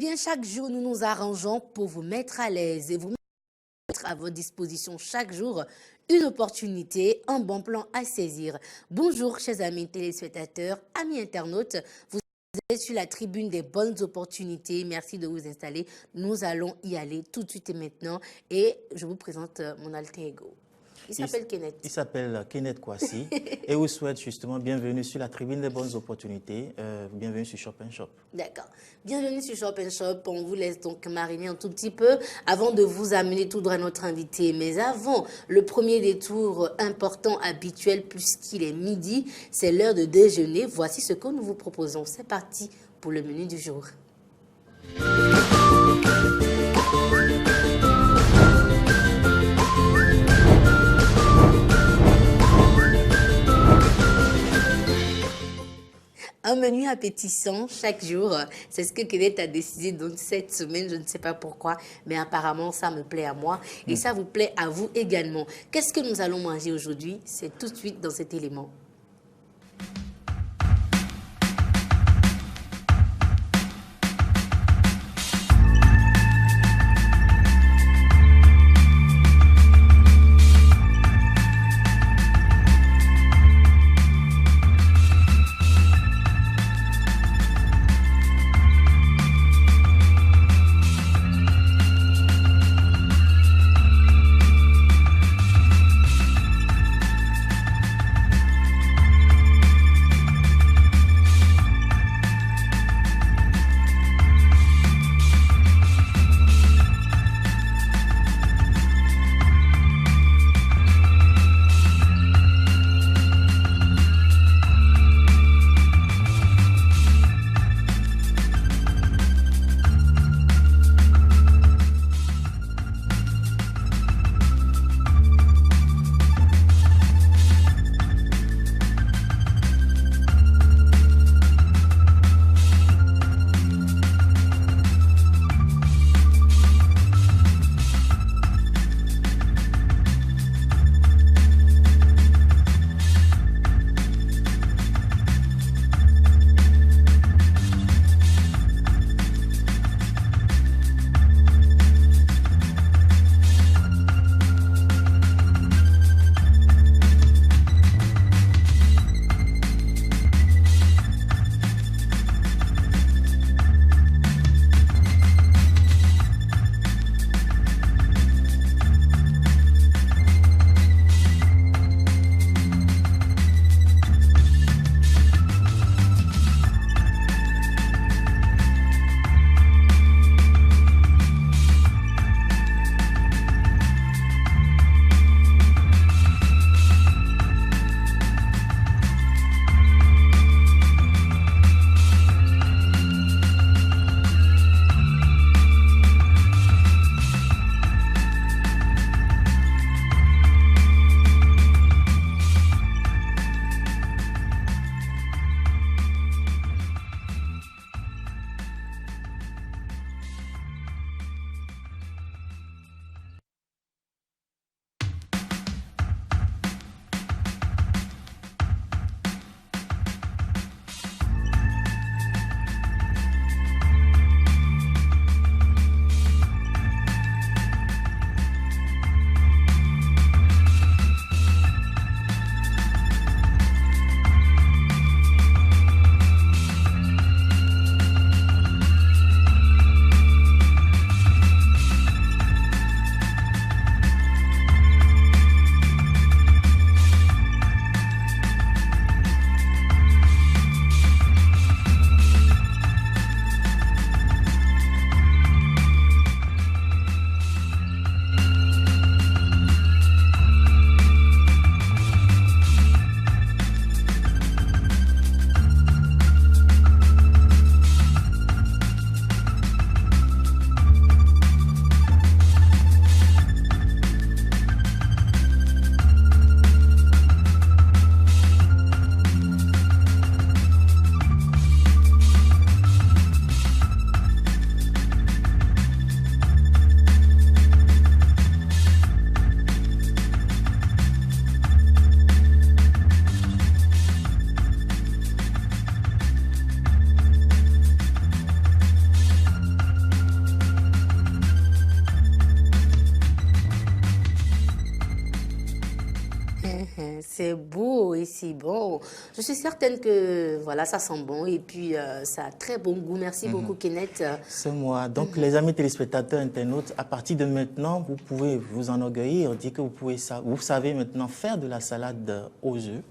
bien, chaque jour, nous nous arrangeons pour vous mettre à l'aise et vous mettre à votre disposition chaque jour une opportunité, un bon plan à saisir. Bonjour, chers amis téléspectateurs, amis internautes. Vous êtes sur la tribune des bonnes opportunités. Merci de vous installer. Nous allons y aller tout de suite et maintenant. Et je vous présente mon alter ego. Il s'appelle Kenneth. Il s'appelle Kenneth Kwasi et vous souhaite justement bienvenue sur la tribune des bonnes opportunités. Bienvenue sur Shop & Shop. D'accord. Bienvenue sur Shop & Shop. On vous laisse donc mariner un tout petit peu avant de vous amener tout droit à notre invité. Mais avant, le premier détour important, habituel, puisqu'il est midi, c'est l'heure de déjeuner. Voici ce que nous vous proposons. C'est parti pour le menu du jour. Un menu appétissant chaque jour, c'est ce que Kenneth a décidé donc cette semaine, je ne sais pas pourquoi, mais apparemment ça me plaît à moi et ça vous plaît à vous également. Qu'est-ce que nous allons manger aujourd'hui? C'est tout de suite dans cet élément. C'est beau et c'est bon. Je suis certaine que voilà, ça sent bon et puis ça a très bon goût. Merci beaucoup, Kenneth. C'est moi. Donc, les amis téléspectateurs, internautes, à partir de maintenant, vous pouvez vous enorgueillir, dire que vous savez maintenant faire de la salade aux œufs.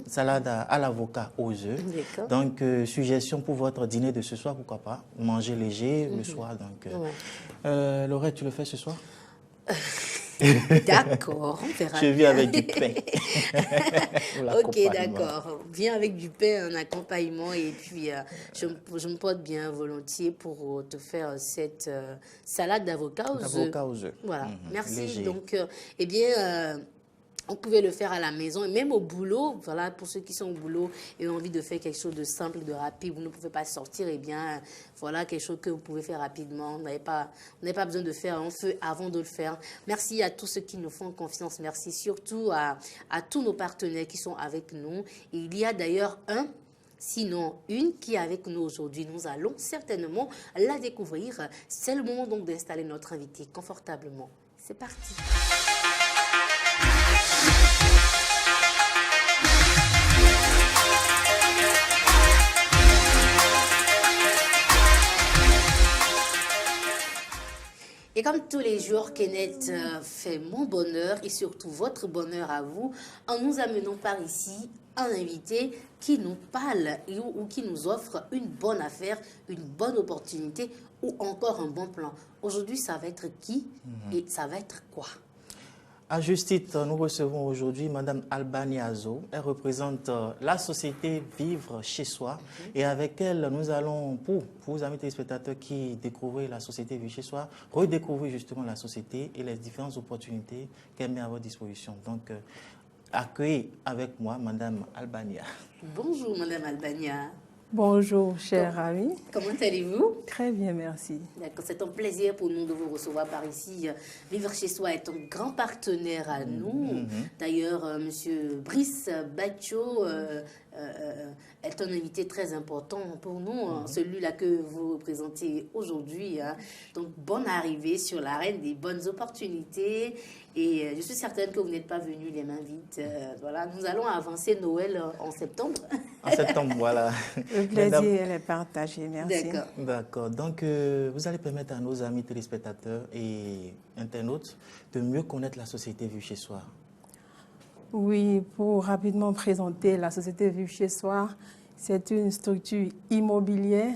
Salade à l'avocat aux œufs. Donc, suggestion pour votre dîner de ce soir, pourquoi pas. Manger léger le soir. Donc, Laurette, tu le fais ce soir? D'accord, on verra. Je vis avec du pain. Ok, d'accord. Viens avec du pain, un accompagnement et puis je me porte bien volontiers pour te faire cette salade d'avocat aux œufs. D'avocat aux œufs. Voilà, merci. Léger. Donc, eh bien... on pouvait le faire à la maison et même au boulot. Voilà, pour ceux qui sont au boulot et ont envie de faire quelque chose de simple, de rapide, vous ne pouvez pas sortir, eh bien, voilà quelque chose que vous pouvez faire rapidement. Vous n'avez pas besoin de faire un feu avant de le faire. Merci à tous ceux qui nous font confiance. Merci surtout à tous nos partenaires qui sont avec nous. Et il y a d'ailleurs sinon une qui est avec nous aujourd'hui. Nous allons certainement la découvrir. C'est le moment donc d'installer notre invité confortablement. C'est parti. Et comme tous les jours, Kenneth fait mon bonheur et surtout votre bonheur à vous en nous amenant par ici un invité qui nous parle ou qui nous offre une bonne affaire, une bonne opportunité ou encore un bon plan. Aujourd'hui, ça va être qui et ça va être quoi? À juste titre, nous recevons aujourd'hui Madame Albany Azo. Elle représente la société Vivre chez soi. Et avec elle, nous allons, pour vous amis téléspectateurs qui découvrent la société Vivre chez soi, redécouvrir justement la société et les différentes opportunités qu'elle met à votre disposition. Donc, accueillez avec moi Madame Albany. Bonjour Madame Albany. Bonjour, cher ami. Comment allez-vous? Très bien, merci. D'accord, c'est un plaisir pour nous de vous recevoir par ici. Vivre chez soi est un grand partenaire à nous. D'ailleurs, Monsieur Brice Batcho est un invité très important pour nous, celui-là que vous représentez aujourd'hui. Donc, bonne arrivée sur l'arène des bonnes opportunités. Et je suis certaine que vous n'êtes pas venu les mains vides. Voilà, nous allons avancer Noël en septembre. En septembre, voilà. Le plaisir est partagé, merci. D'accord. D'accord. Donc, vous allez permettre à nos amis téléspectateurs et internautes de mieux connaître la société Vivre chez soi. Oui, pour rapidement présenter la société Vivre chez soi, c'est une structure immobilière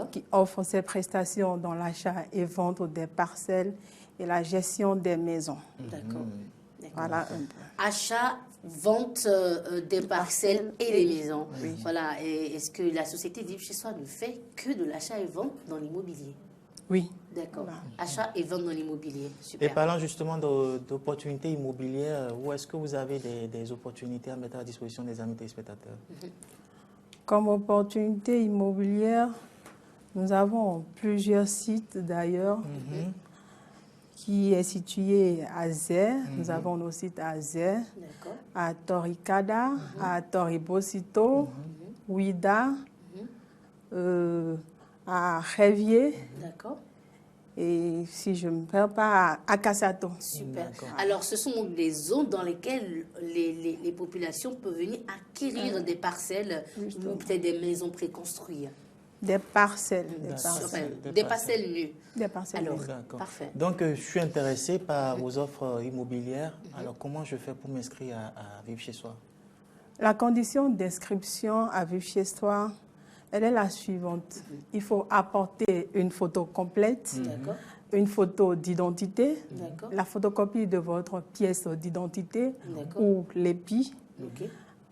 qui offre ses prestations dans l'achat et vente des parcelles et la gestion des maisons. D'accord. Voilà un peu. Achat, vente des parcelles et les maisons. Oui. Voilà. Et est-ce que la société Vivre chez soi ne fait que de l'achat et vente dans l'immobilier? Oui. D'accord. Voilà. Achat et vente dans l'immobilier. Et Super. parlant justement d'opportunités immobilières, où est-ce que vous avez des opportunités à mettre à la disposition des amis téléspectateurs? Comme opportunité immobilière, nous avons plusieurs sites d'ailleurs qui est situé à Zé. Nous avons nos sites à Zé, D'accord. à Toricada, à Toribosito, Ouida, à Révier D'accord. et, si je ne me perds pas, à Cassato. Super. D'accord. Alors, ce sont des zones dans lesquelles les populations peuvent venir acquérir des parcelles ou peut-être des maisons préconstruites. Des parcelles. Enfin, Des des parcelles. parcelles nues. Des parcelles. Alors, D'accord. parfait. Donc, je suis intéressé par vos offres immobilières. Alors, comment je fais pour m'inscrire à Vivre chez soi? La condition d'inscription à Vivre chez soi, elle est la suivante. Il faut apporter une photo complète, D'accord. une photo d'identité, D'accord. la photocopie de votre pièce d'identité D'accord. ou l'épi, Ok.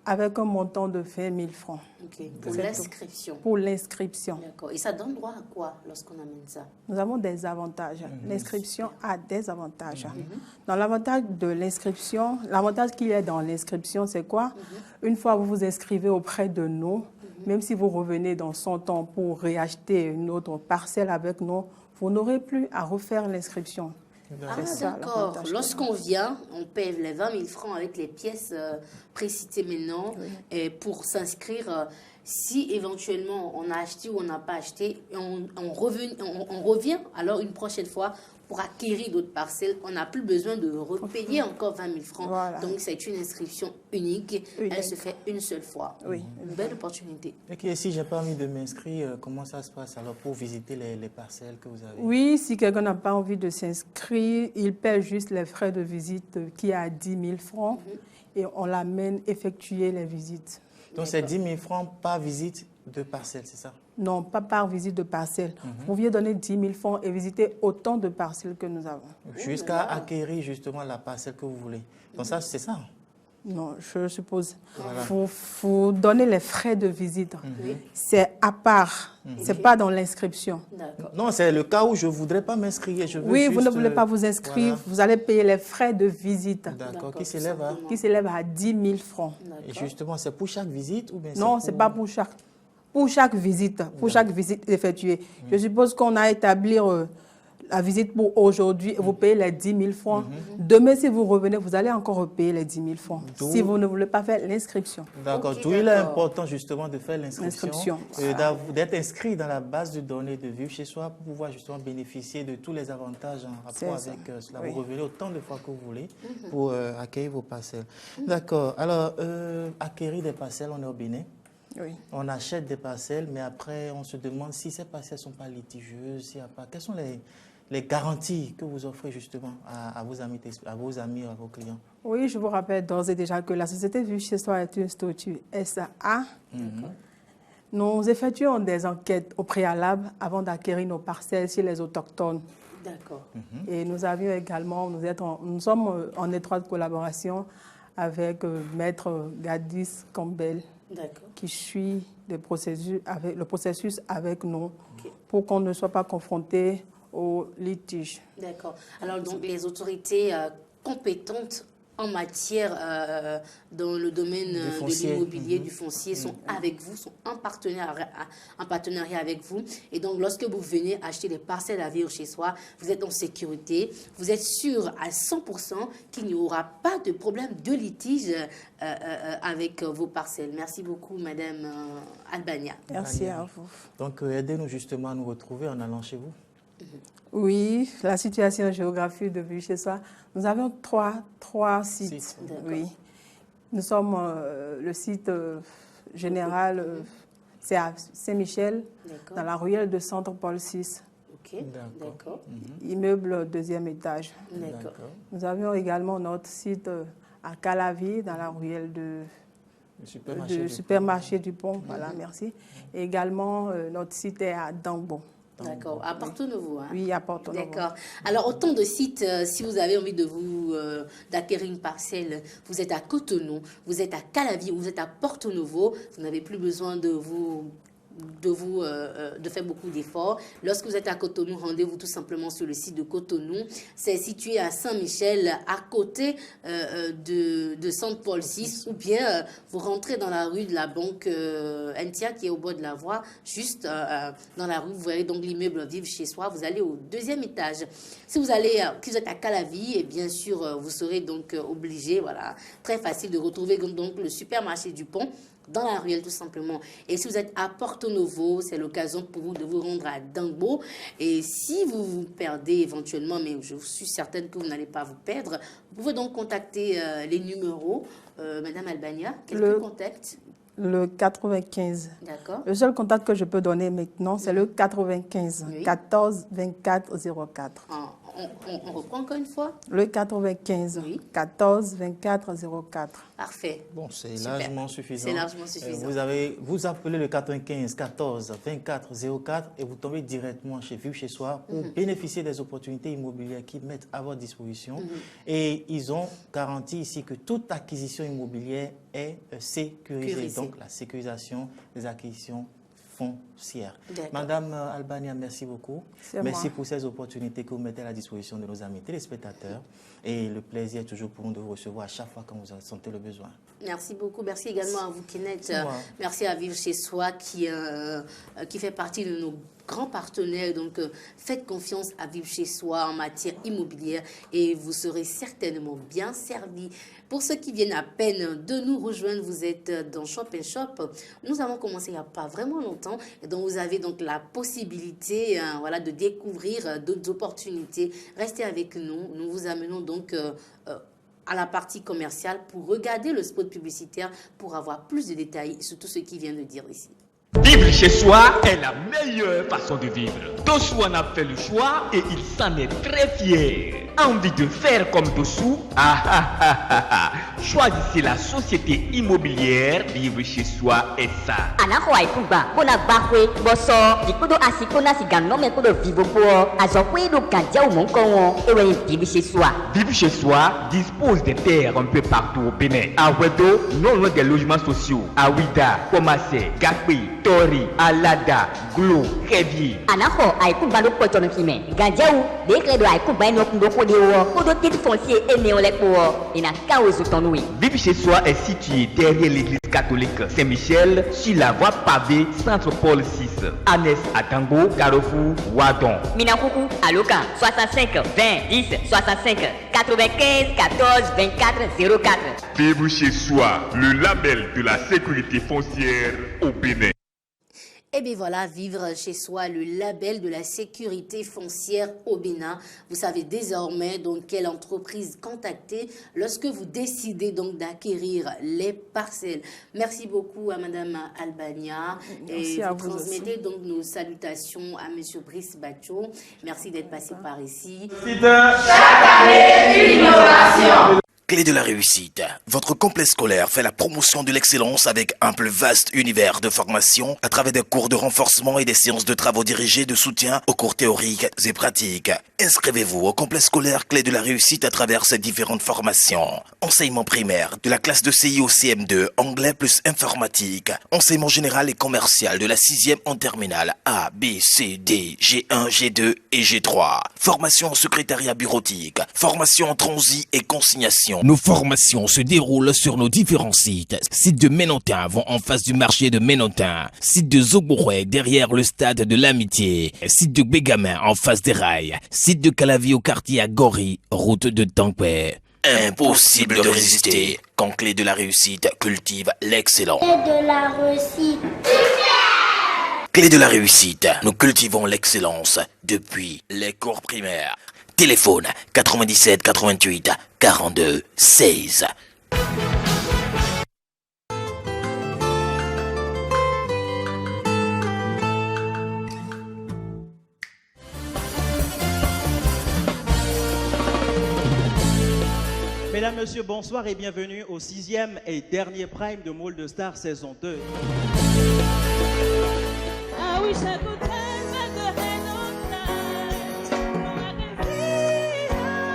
avec un montant de 20 000 francs Ok. Pour C'est tout. l'inscription. pour l'inscription. D'accord. Et ça donne droit à quoi lorsqu'on amène ça? Nous avons des avantages. L'inscription a des avantages. Dans l'avantage de l'inscription, l'avantage qu'il y a dans l'inscription, c'est quoi? Une fois que vous vous inscrivez auprès de nous, même si vous revenez dans 100 ans pour réacheter une autre parcelle avec nous, vous n'aurez plus à refaire l'inscription. Ah, C'est ça, d'accord. l'avantage. Lorsqu'on vient, on paie les 20 000 francs avec les pièces précitées maintenant et pour s'inscrire. Si éventuellement on a acheté ou on n'a pas acheté, on revient alors une prochaine fois pour acquérir d'autres parcelles, on n'a plus besoin de repayer encore 20 000 francs. Voilà. Donc, c'est une inscription unique. Elle se fait une seule fois. Oui. Une belle opportunité. Et si je n'ai pas envie de m'inscrire, comment ça se passe alors pour visiter les parcelles que vous avez? Oui, si quelqu'un n'a pas envie de s'inscrire, il paie juste les frais de visite qui est à 10 000 francs et on l'amène effectuer les visites. Donc, c'est 10 000 francs par visite de parcelle, c'est ça? Non, pas par visite de parcelle. Vous pouviez donner 10 000 francs et visiter autant de parcelles que nous avons. Jusqu'à acquérir justement la parcelle que vous voulez. Donc ça, c'est ça? Non, je suppose. Il faut donner les frais de visite. C'est à part. Ce n'est pas dans l'inscription. Non, c'est le cas où je ne voudrais pas m'inscrire. Oui, vous ne voulez pas vous inscrire. Voilà. Vous allez payer les frais de visite. D'accord, qui s'élève à... Qui s'élèvent à 10 000 francs. Et justement, c'est pour chaque visite ou bien Non, ce n'est pas pour chaque visite, effectuée. Je suppose qu'on a établi la visite pour aujourd'hui et vous payez les 10 000 francs. Demain, si vous revenez, vous allez encore repayer les 10 000 francs si vous ne voulez pas faire l'inscription. D'accord. D'où il est important justement de faire l'inscription, d'être inscrit dans la base de données de Vivre Chez Soi pour pouvoir justement bénéficier de tous les avantages en rapport avec cela. Vous revenez autant de fois que vous voulez pour acquérir vos parcelles. D'accord. Alors, acquérir des parcelles, on est au Bénin. Oui. On achète des parcelles, mais après, on se demande si ces parcelles ne sont pas litigieuses, s'il y a pas... Quelles sont les garanties que vous offrez justement à vos amis, à vos clients? Oui, je vous rappelle d'ores et déjà que la société Vivre Chez Soi est une structure SA. Nous effectuons des enquêtes au préalable avant d'acquérir nos parcelles chez les autochtones. D'accord. Et nous avions également, nous sommes en étroite collaboration avec Maître Gadis Campbell, qui suit le processus avec nous pour qu'on ne soit pas confronté au litige. D'accord. Alors, donc, les autorités compétentes en matière dans le domaine de l'immobilier, du foncier, sont avec vous, sont en partenariat avec vous. Et donc, lorsque vous venez acheter des parcelles à Vivre Chez Soi, vous êtes en sécurité, vous êtes sûr à 100% qu'il n'y aura pas de problème de litige avec vos parcelles. Merci beaucoup, Madame Albania. Merci à vous. Donc, aidez-nous justement à nous retrouver en allant chez vous. Oui, la situation géographique de Vivre Chez Soi, nous avons trois sites. Oui. Nous sommes le site général, c'est à Saint-Michel, dans la ruelle de Centre Paul VI. D'accord. Immeuble deuxième étage. D'accord. Nous avions également notre site à Calavi, dans la ruelle de supermarché du Pont. Voilà, merci. Et également, notre site est à Dangbo. D'accord, à Porto-Novo. Hein? Oui, à Porto-Novo. D'accord. Alors, autant de sites, si vous avez envie d'acquérir une parcelle, vous êtes à Cotonou, vous êtes à Calavi, vous êtes à Porto-Novo, vous n'avez plus besoin de faire beaucoup d'efforts. Lorsque vous êtes à Cotonou, rendez-vous tout simplement sur le site de Cotonou. C'est situé à Saint-Michel, à côté de Saint-Paul VI, ou bien vous rentrez dans la rue de la Banque Entia, qui est au bord de la voie, juste dans la rue, vous voyez donc l'immeuble Vivre Chez Soi, vous allez au deuxième étage. Si vous êtes à Calavi, et bien sûr, vous serez donc obligé, voilà, très facile de retrouver donc le supermarché du Pont, dans la ruelle tout simplement. Et si vous êtes à Porto-Novo, c'est l'occasion pour vous de vous rendre à Dangbo. Et si vous vous perdez éventuellement, mais je suis certaine que vous n'allez pas vous perdre, vous pouvez donc contacter les numéros. Madame Albania, quelques contacts. Le 95. D'accord. Le seul contact que je peux donner maintenant, c'est le 95 14 24 04. On reprend encore une fois. Le 95 14 24 04. Parfait. Bon, c'est largement suffisant. C'est largement suffisant. Vous appelez le 95 14 24 04 et vous tombez directement chez Vivre Chez Soi pour bénéficier des opportunités immobilières qu'ils mettent à votre disposition. Et ils ont garanti ici que toute acquisition immobilière est sécurisée. Donc, la sécurisation des acquisitions foncières. Madame Albania, merci beaucoup. Merci pour ces opportunités que vous mettez à la disposition de nos amis téléspectateurs. Et le plaisir est toujours pour nous de vous recevoir à chaque fois quand vous en sentez le besoin. Merci beaucoup. Merci également à vous, Kenneth. Merci à Vivre Chez Soi qui fait partie de nos grands partenaires. Donc, faites confiance à Vivre Chez Soi en matière immobilière et vous serez certainement bien servi. Pour ceux qui viennent à peine de nous rejoindre, vous êtes dans Shop & Shop. Nous avons commencé il n'y a pas vraiment longtemps. dont vous avez donc la possibilité voilà, de découvrir d'autres opportunités. Restez avec nous. Nous vous amenons donc à la partie commerciale pour regarder le spot publicitaire pour avoir plus de détails sur tout ce qui vient de dire ici. Vivre chez soi est la meilleure façon de vivre. Dossou en a fait le choix et il s'en est très fier. Envie de faire comme Dossou? Choisissez la société immobilière. Vivre chez soi est ça. Anahoai kuba, bona bakwe, boso, dikodo asikona sigano me kodo vivo po, azokwe do kantia ou monkongo, ewe vivre chez soi. Vivre chez soi dispose des terres un peu partout au Bénin. À Wedo, non loin des logements sociaux. À Ouida, Komase, Gakwe, Tori, Alada, Glo, Kévier. Anaho aikuba no potono kime, gandia ou, dekle do aikuba no kundo kodewo, kodo titre foncier et néolekpo, et na kaozo tonoui. Vivre chez soi est situé derrière l'église catholique Saint-Michel, sur la voie pavée Centre Paul 6, Anès à Tango, Carrefour, Wadon. Minakuku, Aloka, 65 20 10 65 95 14 24 04. Vivre chez soi, le label de la sécurité foncière au Bénin. Et bien voilà, vivre chez soi, le label de la sécurité foncière au Bénin. Vous savez désormais donc quelle entreprise contacter lorsque vous décidez donc d'acquérir les parcelles. Merci beaucoup à Madame Albania. Merci et à vous vous transmettez donc nos salutations à Monsieur Brice Bacho. Merci d'être passé par ici. Clé de la réussite. Votre complexe scolaire fait la promotion de l'excellence avec un plus vaste univers de formation à travers des cours de renforcement et des séances de travaux dirigés de soutien aux cours théoriques et pratiques. Inscrivez-vous au complexe scolaire Clé de la réussite à travers ces différentes formations. Enseignement primaire de la classe de CI au CM2, anglais plus informatique. Enseignement général et commercial de la 6e en terminale A, B, C, D, G1, G2 et G3. Formation en secrétariat bureautique. Formation en transit et consignation. Nos formations se déroulent sur nos différents sites. Site de Ménontin, vont en face du marché de Ménontin. Site de Zogouré, derrière le stade de l'Amitié. Site de Bégamin, en face des rails. Site de Calavi au quartier à Gori, route de Tampoué. Impossible de résister quand Clé de la réussite cultive l'excellence. Clé de la réussite. Clé de la réussite, nous cultivons l'excellence depuis les cours primaires. Téléphone 97 88 42 16. Mesdames, Messieurs, bonsoir et bienvenue au 6e et dernier prime de Môle de Star saison 2. I wish I could turn back the hand of time so I can see how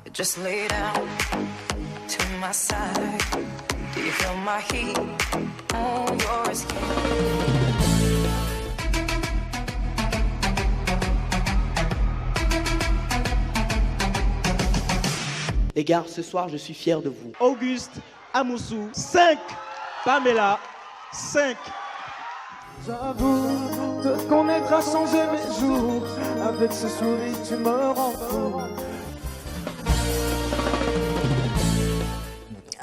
it just lay down to my side. Do you feel my heat on your skin? Les gars, ce soir, je suis fier de vous. Auguste Amoussou, 5. Pamela, 5. J'avoue que qu'on est grâce changer mes jours. Avec ce sourire, tu me rends fou.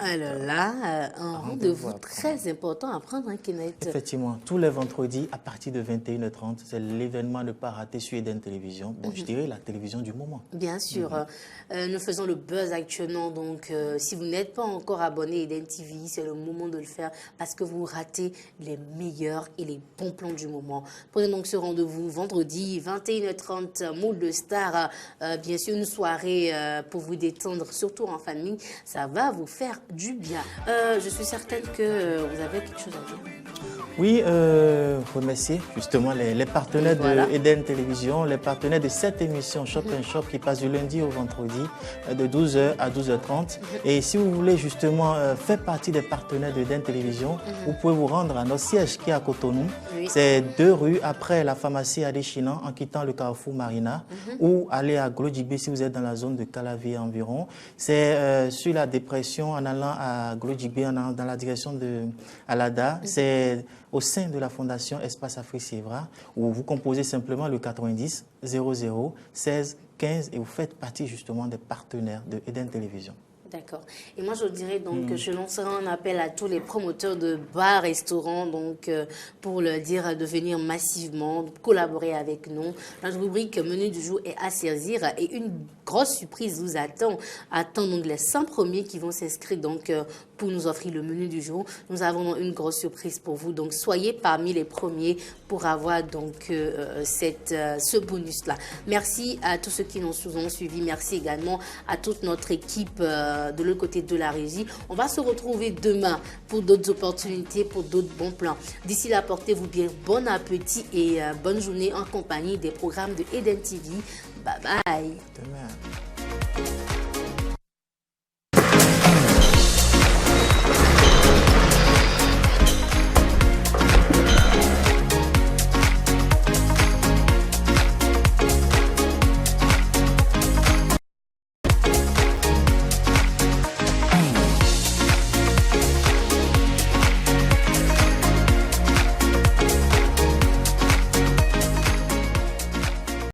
Alors là, un rendez-vous très important à prendre, hein, Kenneth. Effectivement, tous les vendredis à partir de 21h30, c'est l'événement à ne pas rater sur Eden Télévision. Bon, je dirais la télévision du moment. Bien sûr, nous faisons le buzz actuellement, donc si vous n'êtes pas encore abonné à Eden TV, c'est le moment de le faire parce que vous ratez les meilleurs et les bons plans du moment. Prenez donc ce rendez-vous vendredi 21h30, Môle de Star, bien sûr une soirée pour vous détendre, surtout en famille, ça va vous faire du bien. Je suis certaine que vous avez quelque chose à dire. Oui, remercier justement les partenaires de Eden Télévision, les partenaires de cette émission Shop & Shop qui passe du lundi au vendredi de 12h à 12h30. Et si vous voulez justement faire partie des partenaires de Eden Télévision, vous pouvez vous rendre à notre siège qui est à Cotonou. C'est 2 rues après la pharmacie Adéchinan en quittant le carrefour Marina ou aller à Glodjibé si vous êtes dans la zone de Calavi environ. C'est sur la dépression en allant à Glodjibé, dans la direction de Alada. C'est au sein de la Fondation Espace Afrique Sivra, où vous composez simplement le 90 00 16 15 et vous faites partie justement des partenaires de Eden Télévision. D'accord. Et moi, je dirais donc que je lancerai un appel à tous les promoteurs de bars, restaurants, donc pour leur dire de venir massivement, de collaborer avec nous. La rubrique menu du jour est à saisir et une grosse surprise vous attend. Attends donc les 100 premiers qui vont s'inscrire donc pour nous offrir le menu du jour. Nous avons une grosse surprise pour vous. Donc soyez parmi les premiers pour avoir donc ce bonus-là. Merci à tous ceux qui nous ont suivis. Merci également à toute notre équipe de l'autre côté de la régie. On va se retrouver demain pour d'autres opportunités, pour d'autres bons plans. D'ici là, portez-vous bien. Bon appétit et bonne journée en compagnie des programmes de Eden TV. Bye bye. Demain.